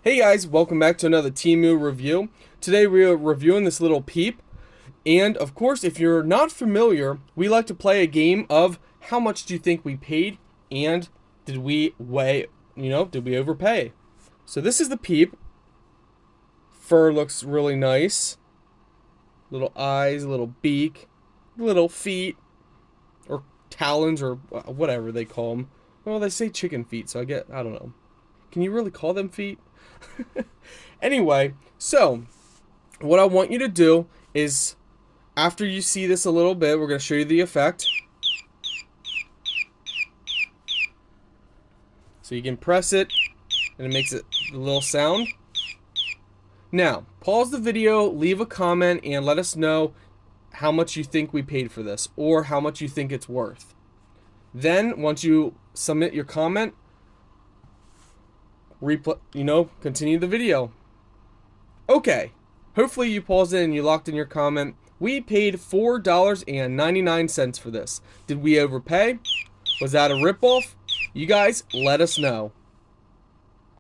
Hey guys, welcome back to another Temu review. Today we are reviewing this little peep, and of course if you're not familiar, we like to play a game of how much do you think we paid and did we overpay? So this is the peep. Fur looks really nice. Little eyes, little beak, little feet, or talons, or whatever they call them. Well, they say chicken feet, so I don't know. Can you really call them feet? Anyway, so what I want you to do is, after you see this a little bit, we're going to show you the effect. So you can press it, and it makes a little sound. Now, pause the video, leave a comment, and let us know how much you think we paid for this, or how much you think it's worth. Then, once you submit your comment, continue the video. Okay, hopefully you paused it and you locked in your comment. We paid $4.99 for this. Did we overpay? Was that a ripoff? You guys, let us know.